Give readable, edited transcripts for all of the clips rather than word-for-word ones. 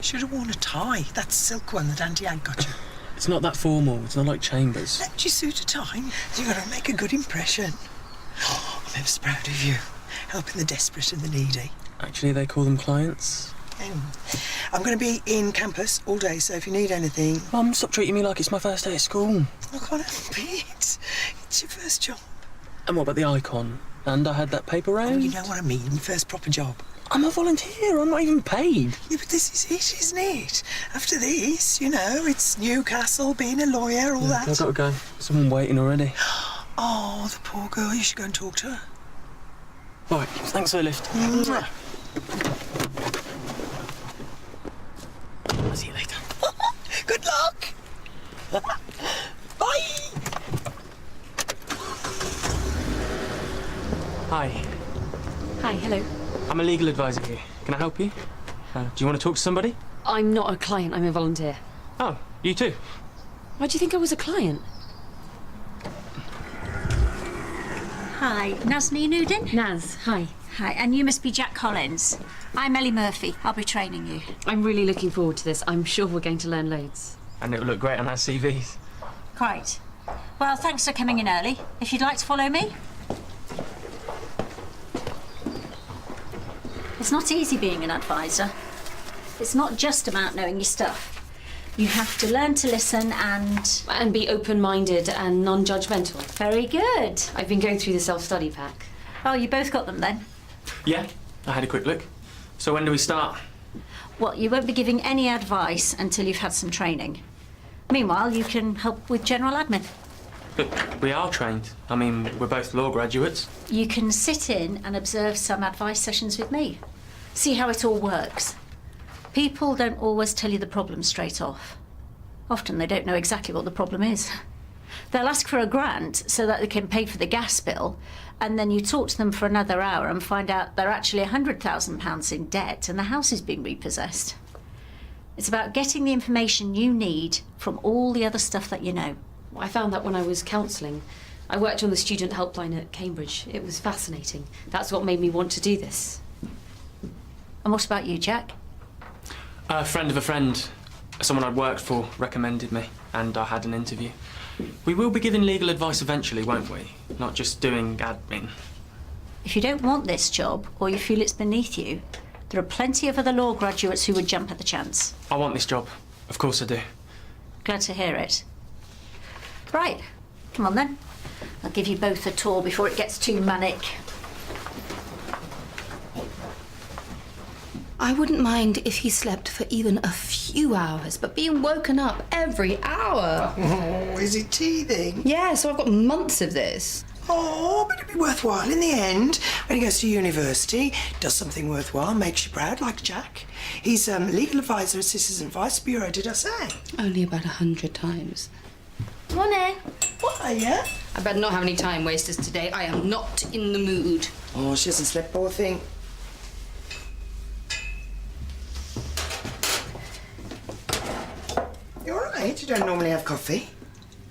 Should have worn a tie. That silk one that Auntie Anne got you. It's not that formal. It's not like Chambers. Let you suit a tie. You got to make a good impression. Oh, I'm ever so proud of you. Helping the desperate and the needy. Actually, they call them clients. I'm going to be in campus all day, so if you need anything... Mum, stop treating me like it's my first day at school. I can't help it. It's your first job. And what about the icon? And I had that paper round? Oh, you know what I mean. First proper job. I'm a volunteer. I'm not even paid. Yeah, but this is it, isn't it? After this, you know, it's Newcastle, being a lawyer, all that. I've got to go. Someone waiting already. Oh, the poor girl. You should go and talk to her. Right, thanks for the lift. Mwah. I'll see you later. Good luck. Bye. Hi. Hi, hello. I'm a legal advisor here. Can I help you? Do you want to talk to somebody? I'm not a client, I'm a volunteer. Oh, you too? Why do you think I was a client? Hi, Nazneen Nudin? Naz, hi. Hi, and you must be Jack Collins. I'm Ellie Murphy. I'll be training you. I'm really looking forward to this. I'm sure we're going to learn loads. And it'll look great on our CVs. Quite. Well, thanks for coming in early. If you'd like to follow me. It's not easy being an advisor. It's not just about knowing your stuff. You have to learn to listen and... And be open-minded and non-judgmental. Very good. I've been going through the self-study pack. Oh, you both got them then? Yeah, I had a quick look. So when do we start? Well, you won't be giving any advice until you've had some training. Meanwhile, you can help with general admin. But we are trained. I mean, we're both law graduates. You can sit in and observe some advice sessions with me. See how it all works. People don't always tell you the problem straight off. Often they don't know exactly what the problem is. They'll ask for a grant so that they can pay for the gas bill, and then you talk to them for another hour and find out they're actually £100,000 in debt and the house is being repossessed. It's about getting the information you need from all the other stuff that you know. I found that when I was counselling. I worked on the student helpline at Cambridge. It was fascinating. That's what made me want to do this. And what about you, Jack? A friend of a friend, someone I'd worked for, recommended me, and I had an interview. We will be giving legal advice eventually, won't we? Not just doing admin. If you don't want this job, or you feel it's beneath you, there are plenty of other law graduates who would jump at the chance. I want this job. Of course I do. Glad to hear it. Right, come on then. I'll give you both a tour before it gets too manic. I wouldn't mind if he slept for even a few hours, but being woken up every hour. Oh, is it teething? Yeah, so I've got months of this. Oh, but it'll be worthwhile in the end. When he goes to university, does something worthwhile, makes you proud, like Jack. He's legal advisor at Citizens Advice Bureau, did I say? Only about 100 times. Morning. What are you? I better not have any time wasters today. I am not in the mood. Oh, she hasn't slept, poor thing. You all right? You don't normally have coffee.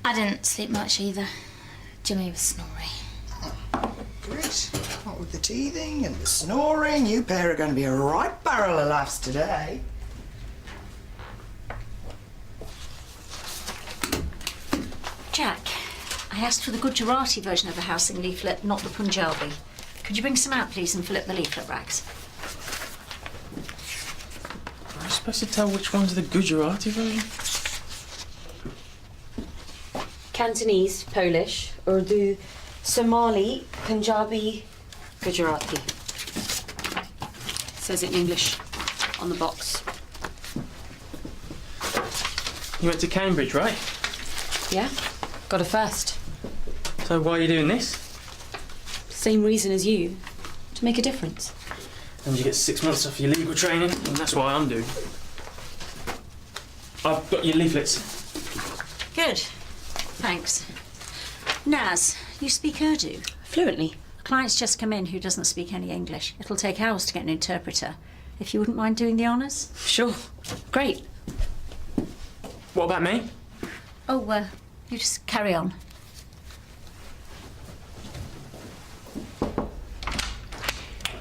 I didn't sleep much either. Jimmy was snoring. Great. What with the teething and the snoring, you pair are going to be a right barrel of laughs today. Jack, I asked for the Gujarati version of the housing leaflet, not the Punjabi. Could you bring some out, please, and fill up the leaflet racks? Am I supposed to tell which one's the Gujarati version? Cantonese, Polish, Urdu, Somali, Punjabi, Gujarati. Says it in English on the box. You went to Cambridge, right? Yeah? Got a first. So why are you doing this? Same reason as you. To make a difference. And you get 6 months off your legal training, and that's why I'm doing. I've got your leaflets. Good. Thanks. Naz, you speak Urdu? Fluently. A client's just come in who doesn't speak any English. It'll take hours to get an interpreter. If you wouldn't mind doing the honours? Sure. Great. What about me? Oh, you just carry on.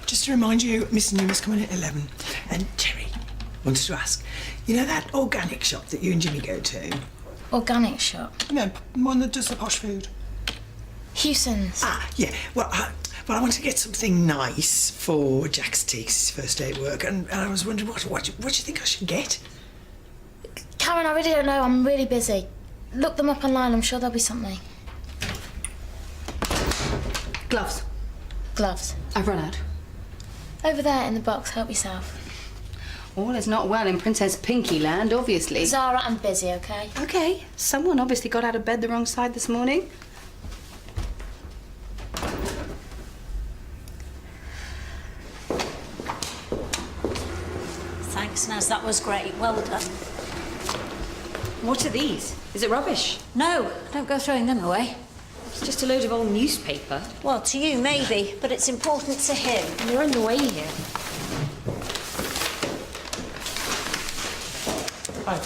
Just to remind you, Miss Newman's coming at 11. And Terry, wanted to ask, you know that organic shop that you and Jimmy go to? Organic shop. No, one that does the posh food. Hewson's. Yeah. Well, I want to get something nice for Jack's tea 'cause it's his first day at work, and I was wondering what do you think I should get? Karen, I really don't know. I'm really busy. Look them up online. I'm sure there'll be something. Gloves. Gloves. I've run out. Over there in the box. Help yourself. All is not well in Princess Pinky Land, obviously. Zara, I'm busy, okay? Okay, someone obviously got out of bed the wrong side this morning. Thanks, Naz. That was great. Well done. What are these? Is it rubbish? No, don't go throwing them away. It's just a load of old newspaper. Well, to you, maybe, but it's important to him. You're in the way here. Hi.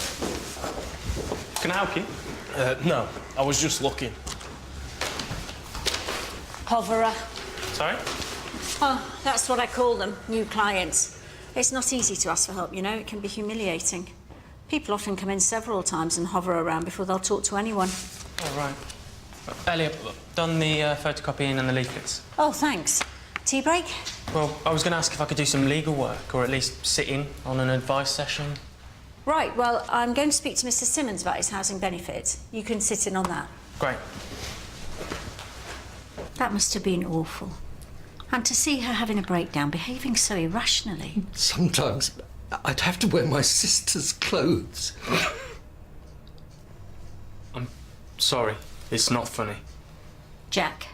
Can I help you? No, I was just looking. Hoverer. Sorry? Oh, that's what I call them, new clients. It's not easy to ask for help, you know. It can be humiliating. People often come in several times and hover around before they'll talk to anyone. Oh, right. Elliot, done the photocopying and the leaflets. Oh, thanks. Tea break? Well, I was going to ask if I could do some legal work, or at least sit in on an advice session. Right, well, I'm going to speak to Mr. Simmons about his housing benefit. You can sit in on that. Great. That must have been awful. And to see her having a breakdown, behaving so irrationally. Sometimes I'd have to wear my sister's clothes. I'm sorry. It's not funny. Jack,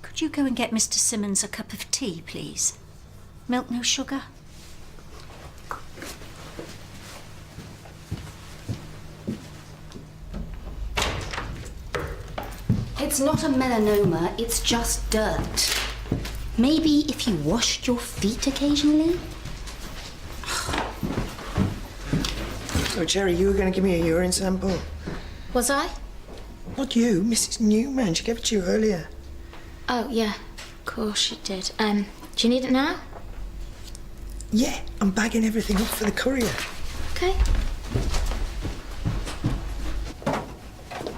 could you go and get Mr. Simmons a cup of tea, please? Milk, no sugar? It's not a melanoma, it's just dirt. Maybe if you washed your feet occasionally? So, Cherry, you were going to give me a urine sample. Was I? Not you, Mrs. Newman. She gave it to you earlier. Oh, yeah. Of course she did. Do you need it now? Yeah, I'm bagging everything up for the courier. Okay.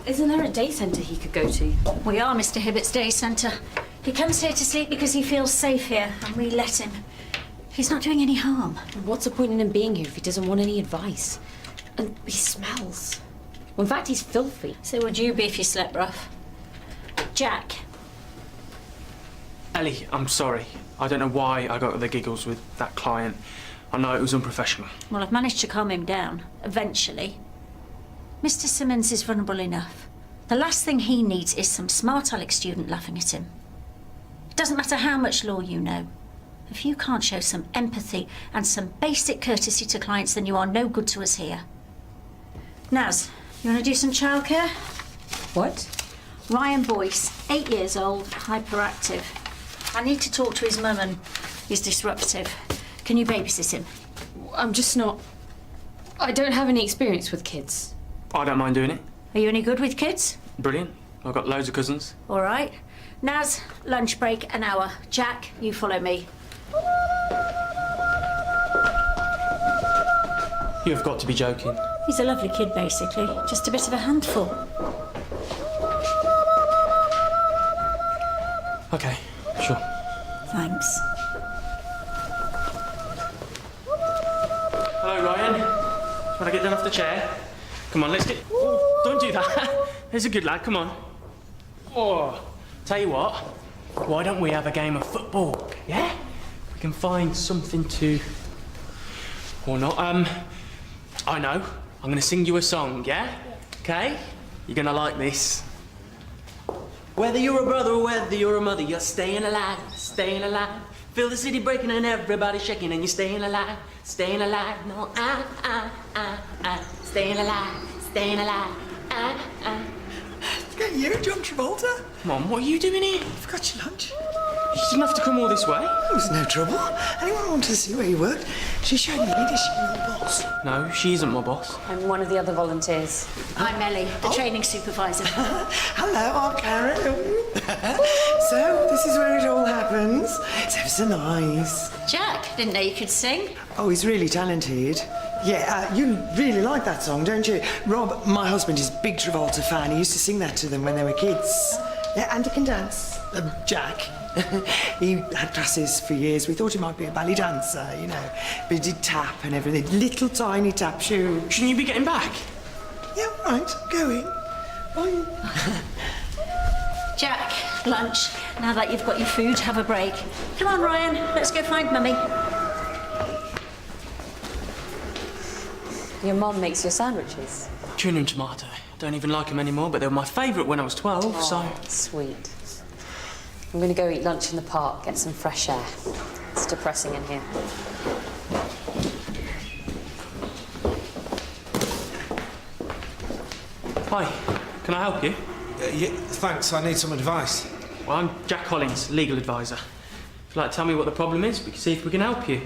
Isn't there a day centre he could go to? We are Mr. Hibbett's day centre. He comes here to sleep because he feels safe here, and we let him. He's not doing any harm. What's the point in him being here if he doesn't want any advice? And he smells. Well, in fact, he's filthy. So would you be if you slept rough? Jack. Ellie, I'm sorry. I don't know why I got the giggles with that client. I know it was unprofessional. Well, I've managed to calm him down, eventually. Mr. Simmons is vulnerable enough. The last thing he needs is some smart aleck student laughing at him. It doesn't matter how much law you know. If you can't show some empathy and some basic courtesy to clients, then you are no good to us here. Naz, you want to do some childcare? What? Ryan Boyce, 8 years old, hyperactive. I need to talk to his mum and he's disruptive. Can you babysit him? I'm just not... I don't have any experience with kids. I don't mind doing it. Are you any good with kids? Brilliant. I've got loads of cousins. All right. Naz, lunch break, an hour. Jack, you follow me. You've got to be joking. He's a lovely kid, basically. Just a bit of a handful. Okay, sure. Thanks. Hello, Ryan. Want to get down off the chair? Come on, let's get... Oh, don't do that. There's a good lad, come on. Oh, tell you what, why don't we have a game of football, yeah? We can find something to... Or not. I know. I'm going to sing you a song, yeah? Okay? You're going to like this. Whether you're a brother or whether you're a mother, you're staying alive, staying alive. Feel the city breaking and everybody shaking and you're staying alive, staying alive. No, staying alive, staying alive. Yeah, you, John Travolta. Mom, what are you doing here? Forgot your lunch. You didn't have to come all this way. It was no trouble. Anyone wanted to see where you worked? She showed me, is she your boss? No, she isn't my boss. I'm one of the other volunteers. I'm Ellie, the training supervisor. Hello, I'm Karen. So, this is where it all happens. It's ever so nice. Jack, didn't know you could sing. Oh, he's really talented. Yeah, you really like that song, don't you? Rob, my husband, is a big Travolta fan. He used to sing that to them when they were kids. Yeah, and he can dance. Jack. He had classes for years. We thought he might be a ballet dancer, you know. But he did tap and everything. Little tiny tap shoe. Shouldn't you be getting back? Yeah, all right, going. Bye. Jack, lunch. Now that you've got your food, have a break. Come on, Ryan, let's go find Mummy. Your mum makes your sandwiches. Tuna and tomato. Don't even like them anymore, but they were my favourite when I was 12, so... Sweet. I'm going to go eat lunch in the park, get some fresh air. It's depressing in here. Hi, can I help you? Yeah, thanks, I need some advice. Well, I'm Jack Collins, legal advisor. If you'd like to tell me what the problem is, we can see if we can help you. If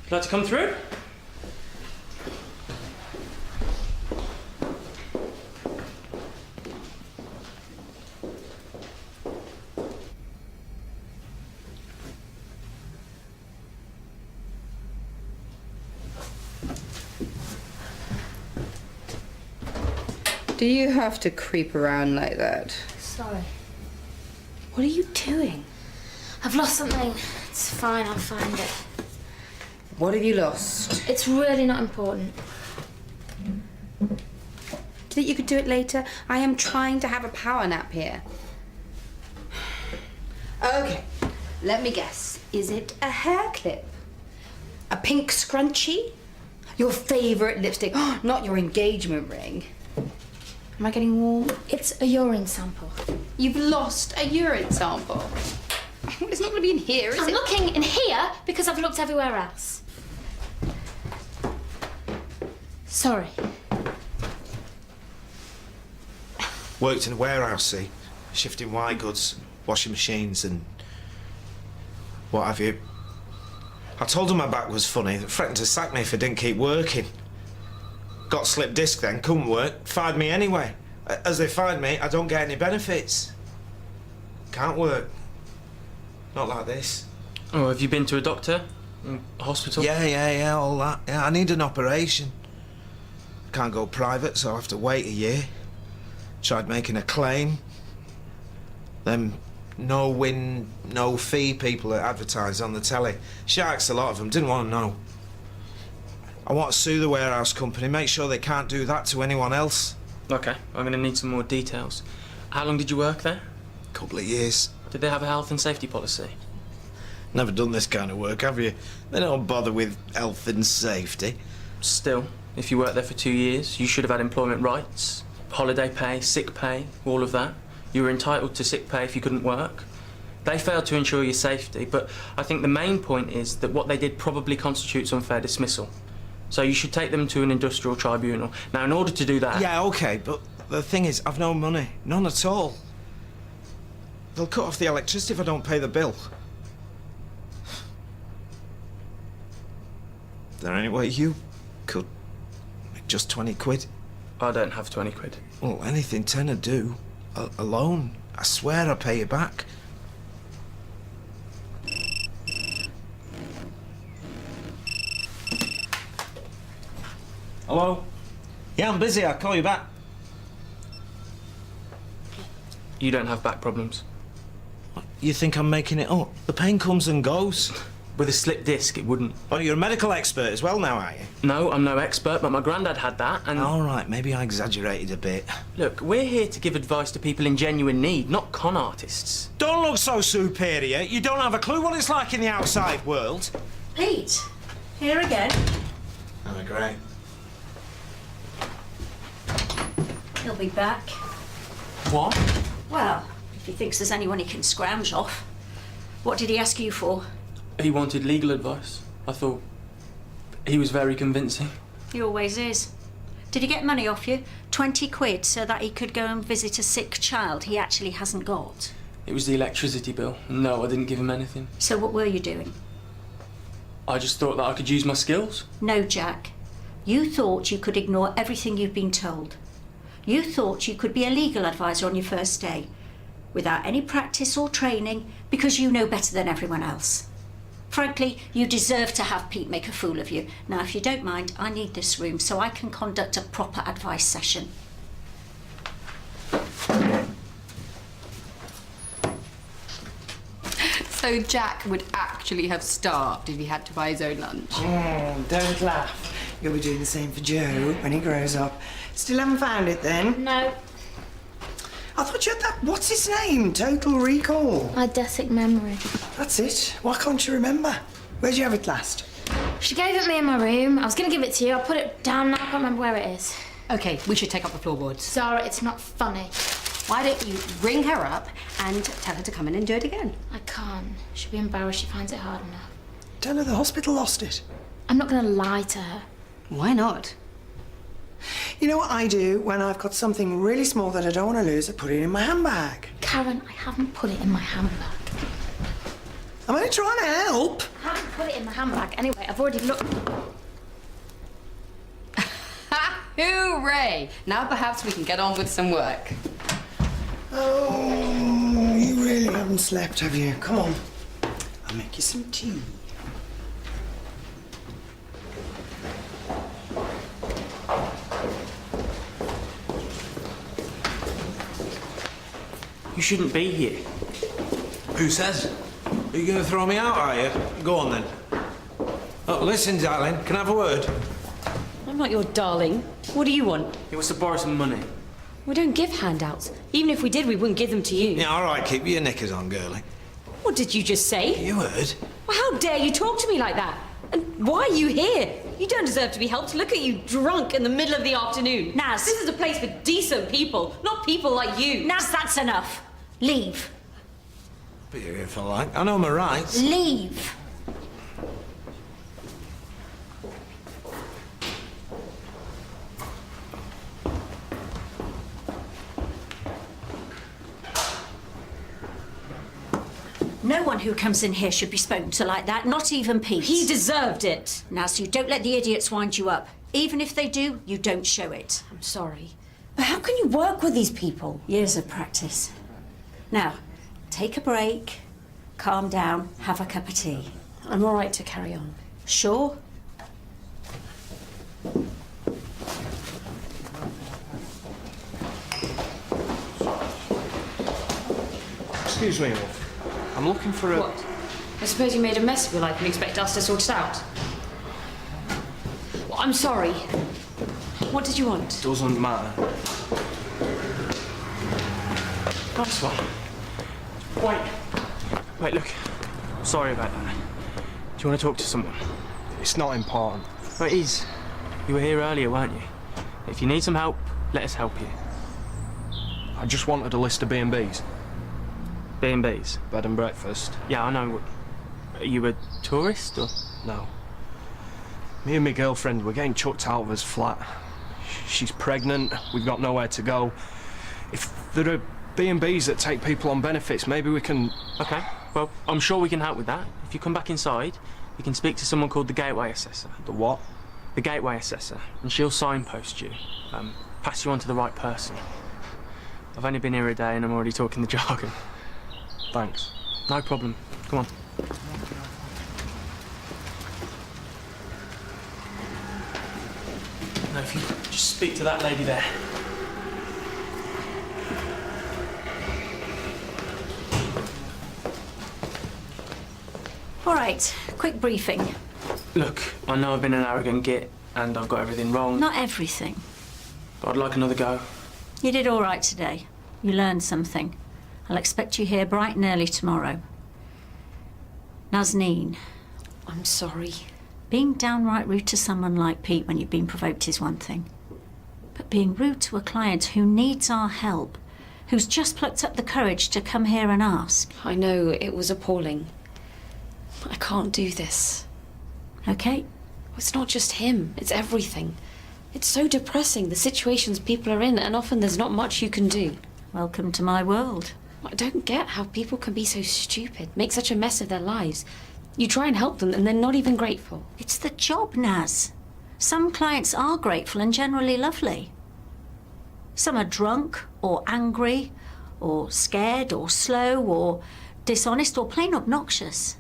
you'd like to come through? Do you have to creep around like that? Sorry. What are you doing? I've lost something. It's fine, I'll find it. What have you lost? It's really not important. Do you think you could do it later? I am trying to have a power nap here. Okay, let me guess. Is it a hair clip? A pink scrunchie? Your favourite lipstick? Not your engagement ring. Am I getting warm? It's a urine sample. You've lost a urine sample. It's not going to be in here, is I'm it? looking in here because I've looked everywhere else. Sorry. Worked in a warehouse, see? Shifting white goods, washing machines and what have you. I told them my back was funny. They threatened to sack me if I didn't keep working. Got slip disc then, couldn't work, fired me anyway. As they fired me, I don't get any benefits. Can't work. Not like this. Oh, have you been to a doctor? A hospital? Yeah, all that. Yeah, I need an operation. Can't go private, so I have to wait a year. Tried making a claim. Them no win, no fee people that advertise on the telly. Sharks, a lot of them, didn't want to know. I want to sue the warehouse company, make sure they can't do that to anyone else. OK, I'm going to need some more details. How long did you work there? Couple of years. Did they have a health and safety policy? Never done this kind of work, have you? They don't bother with health and safety. Still, if you worked there for 2 years, you should have had employment rights, holiday pay, sick pay, all of that. You were entitled to sick pay if you couldn't work. They failed to ensure your safety, but I think the main point is that what they did probably constitutes unfair dismissal. So you should take them to an industrial tribunal. Now, in order to do that... Yeah, OK, but the thing is, I've no money. None at all. They'll cut off the electricity if I don't pay the bill. Is there any way you could make just 20 quid? I don't have 20 quid. Well, anything 10 would do. A loan. I swear I'll pay you back. Hello? Yeah, I'm busy. I'll call you back. You don't have back problems. You think I'm making it up? The pain comes and goes. With a slip disc, it wouldn't. Oh, you're a medical expert as well now, are you? No, I'm no expert, but my granddad had that, and... All right, maybe I exaggerated a bit. Look, we're here to give advice to people in genuine need, not con artists. Don't look so superior. You don't have a clue what it's like in the outside world. Pete, here again. Oh, great. He'll be back. What? Well, if he thinks there's anyone he can scrounge off. What did he ask you for? He wanted legal advice. I thought he was very convincing. He always is. Did he get money off you? 20 quid so that he could go and visit a sick child he actually hasn't got? It was the electricity bill. No, I didn't give him anything. So what were you doing? I just thought that I could use my skills. No, Jack. You thought you could ignore everything you've been told. You thought you could be a legal advisor on your first day, without any practice or training, because you know better than everyone else. Frankly, you deserve to have Pete make a fool of you. Now, if you don't mind, I need this room so I can conduct a proper advice session. So Jack would actually have starved if he had to buy his own lunch. Don't laugh. You'll be doing the same for Joe when he grows up. Still haven't found it then? No, I thought you had that, what's his name? Total Recall. eidetic memory. That's it. Why can't you remember? Where'd you have it last? She gave it me in my room. I was going to give it to you. I put it down now. I can't remember where it is. Okay, we should take up the floorboards. Zara, it's not funny. Why don't you ring her up and tell her to come in and do it again? I can't. She'll be embarrassed. She finds it hard enough. Tell her the hospital lost it. I'm not going to lie to her. Why not? You know what I do when I've got something really small that I don't want to lose? I put it in my handbag. Karen, I haven't put it in my handbag. I'm only trying to help. I haven't put it in my handbag. Anyway, I've already looked. Hooray! Now perhaps we can get on with some work. Oh, you really haven't slept, have you? Come on. I'll make you some tea. You shouldn't be here. Who says? Are you going to throw me out, are you? Go on then. Oh, listen, darling, can I have a word? I'm not your darling. What do you want? It was to borrow some money. We don't give handouts. Even if we did, we wouldn't give them to you. Yeah, all right, keep your knickers on, girlie. What did you just say? You heard? Well, how dare you talk to me like that? And why are you here? You don't deserve to be helped. Look at you, drunk in the middle of the afternoon. Naz. This is a place for decent people, not people like you. Naz, that's enough. Leave. Be here if I like. I know my rights. Leave. No one who comes in here should be spoken to like that, not even Pete. He deserved it. Naz, you don't let the idiots wind you up. Even if they do, you don't show it. I'm sorry. But how can you work with these people? Years of practice. Now, take a break, calm down, have a cup of tea. I'm all right to carry on. Sure? Excuse me, Wolf. I'm looking for a... What? I suppose you made a mess of your life and expect us to sort it out? Well, I'm sorry. What did you want? Doesn't matter. Nice one. Wait, look. Sorry about that. Do you want to talk to someone? It's not important. Well, it is. You were here earlier, weren't you? If you need some help, let us help you. I just wanted a list of B&Bs. B&Bs? Bed and breakfast. Yeah, I know. Are you a tourist, or...? No. Me and my girlfriend, we're getting chucked out of his flat. She's pregnant, we've got nowhere to go. If there are B&Bs that take people on benefits, maybe we can... OK, well, I'm sure we can help with that. If you come back inside, you can speak to someone called the Gateway Assessor. The what? The Gateway Assessor, and she'll signpost you, pass you on to the right person. I've only been here a day and I'm already talking the jargon. Thanks. No problem. Come on. No, if you just speak to that lady there. All right, quick briefing. Look, I know I've been an arrogant git and I've got everything wrong. Not everything. But I'd like another go. You did all right today. You learned something. I'll expect you here bright and early tomorrow. Nazneen. I'm sorry. Being downright rude to someone like Pete when you've been provoked is one thing. But being rude to a client who needs our help, who's just plucked up the courage to come here and ask. I know, it was appalling. I can't do this. Okay? It's not just him, it's everything. It's so depressing, the situations people are in, and often there's not much you can do. Welcome to my world. I don't get how people can be so stupid, make such a mess of their lives. You try and help them and they're not even grateful. It's the job, Naz. Some clients are grateful and generally lovely. Some are drunk or angry or scared or slow or dishonest or plain obnoxious.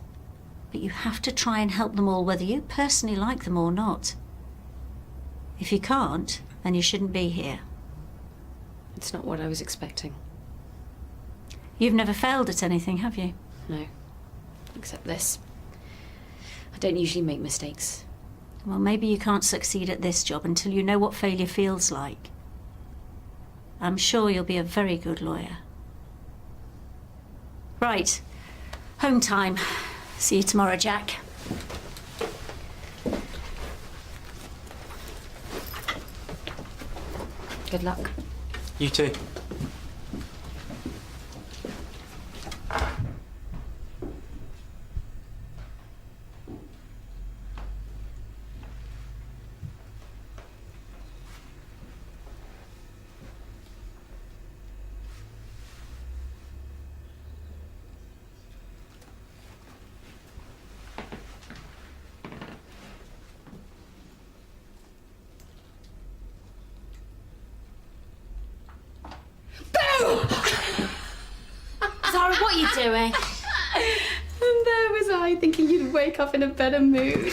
But you have to try and help them all, whether you personally like them or not. If you can't, then you shouldn't be here. It's not what I was expecting. You've never failed at anything, have you? No. Except this. I don't usually make mistakes. Well, maybe you can't succeed at this job until you know what failure feels like. I'm sure you'll be a very good lawyer. Right. Home time. See you tomorrow, Jack. Good luck. You too. Zara, what are you doing? And there was I thinking you'd wake up in a better mood.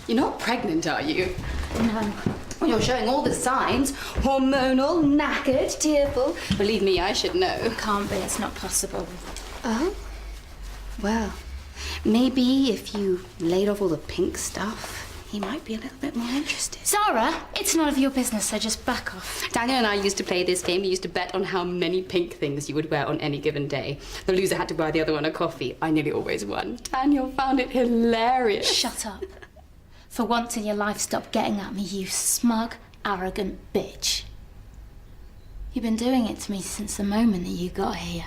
You're not pregnant, are you? No. Well, you're showing all the signs. Hormonal, knackered, tearful. Believe me, I should know. Can't be, it's not possible. Oh? Well, maybe if you laid off all the pink stuff, he might be a little bit more interested. Zara, it's none of your business, so just back off. Daniel and I used to play this game. We used to bet on how many pink things you would wear on any given day. The loser had to buy the other one a coffee. I nearly always won. Daniel found it hilarious. Shut up. For once in your life, stop getting at me, you smug, arrogant bitch. You've been doing it to me since the moment that you got here.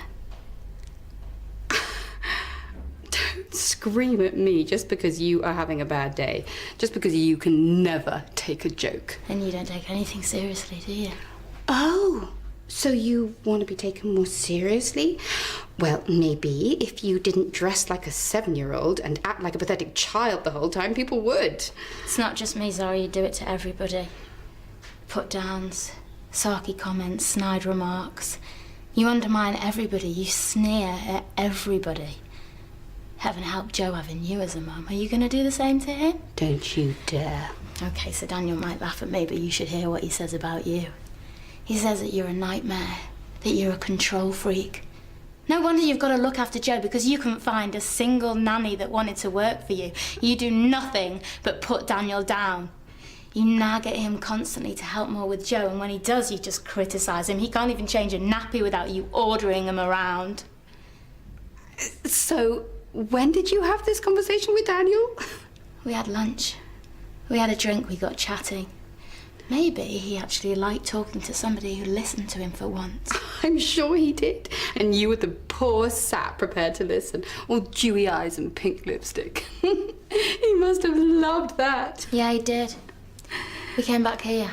Don't scream at me just because you are having a bad day. Just because you can never take a joke. And you don't take anything seriously, do you? Oh, so you want to be taken more seriously? Well, maybe if you didn't dress like a 7-year-old and act like a pathetic child the whole time, people would. It's not just me, Zara, you do it to everybody. Put downs, sarky comments, snide remarks. You undermine everybody, you sneer at everybody. Heaven help Joe having you as a mum. Are you going to do the same to him? Don't you dare. Okay, so Daniel might laugh at me, but you should hear what he says about you. He says that you're a nightmare, that you're a control freak. No wonder you've got to look after Joe, because you couldn't find a single nanny that wanted to work for you. You do nothing but put Daniel down. You nag at him constantly to help more with Joe, and when he does, you just criticise him. He can't even change a nappy without you ordering him around. So, when did you have this conversation with Daniel? We had lunch. We had a drink, we got chatting. Maybe he actually liked talking to somebody who listened to him for once. I'm sure he did. And you were the poor sap prepared to listen, all dewy eyes and pink lipstick. He must have loved that. Yeah, he did. We came back here.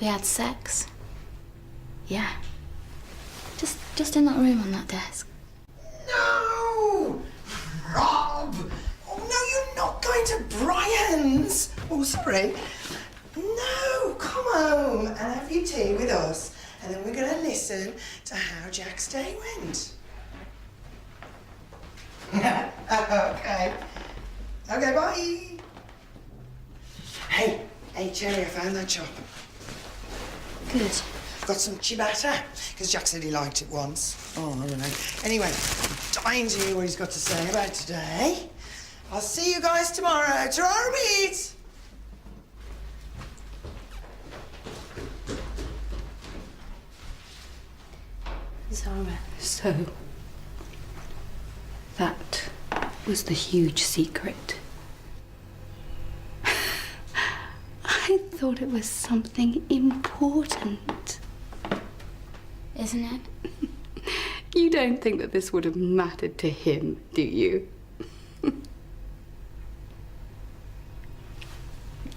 We had sex. Yeah. Just in that room on that desk. No! Rob! Oh, no, you're not going to Brian's! Oh, sorry. No, come home and have your tea with us, and then we're going to listen to how Jack's day went. Okay. Okay, bye. Hey, Cherry, I found that shop. Good. Got some ciabatta, because Jack said he liked it once. Oh, I don't know. Anyway, I'm dying to hear what he's got to say about today. I'll see you guys tomorrow. Tomorrow meet! Zara, so that was the huge secret. I thought it was something important. Isn't it? You don't think that this would have mattered to him, do you?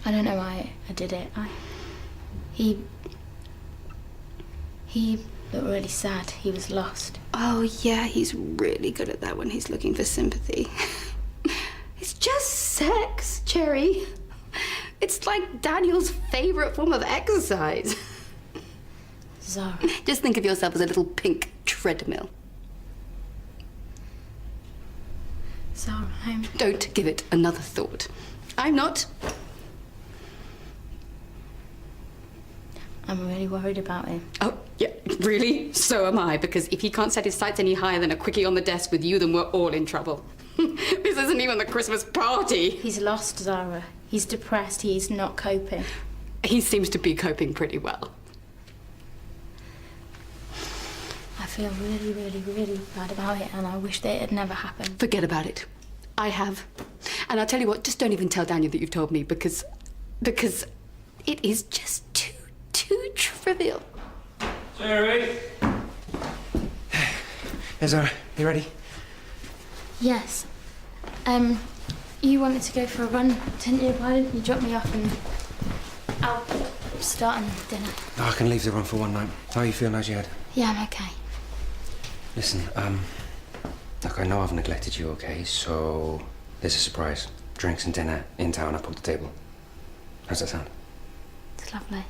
I don't know why I did it. He looked really sad. He was lost. Oh, yeah, he's really good at that when he's looking for sympathy. It's just sex, Cherry. It's like Daniel's favourite form of exercise. Zara. Just think of yourself as a little pink treadmill. home. Don't give it another thought. I'm not. I'm really worried about him. Oh, yeah, really? So am I, because if he can't set his sights any higher than a quickie on the desk with you, then we're all in trouble. This isn't even the Christmas party. He's lost, Zara. He's depressed. He's not coping. He seems to be coping pretty well. I feel really, really, really bad about it, and I wish that it had never happened. Forget about it. I have. And I'll tell you what, just don't even tell Daniel that you've told me, because it is just too trivial. Jerry! Hey, Zara, you ready? Yes. You wanted to go for a run, didn't you? Why didn't you drop me off and I'll start on dinner? No, I can leave the run for one night. How are you feeling as you head? Yeah, I'm okay. Listen, look, I know I've neglected you, okay? So there's a surprise. Drinks and dinner in town up on the table. How's that sound? It's lovely.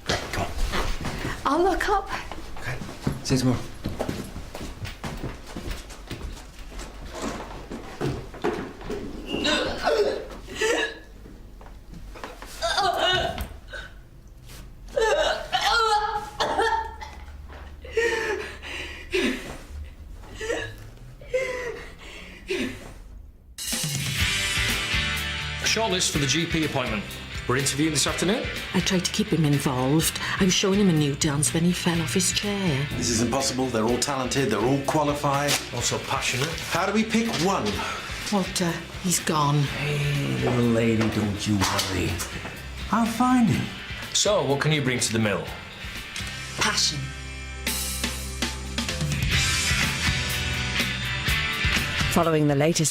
Great, come on. I'll look up. Okay, see you tomorrow. Shortlist for the GP appointment. We're interviewing this afternoon. I tried to keep him involved. I was showing him a new dance when he fell off his chair. This is impossible. They're all talented. They're all qualified. Also passionate. How do we pick one? Walter, he's gone. Hey, little lady, don't you worry. I'll find him. So, what can you bring to the mill? Passion. Following the latest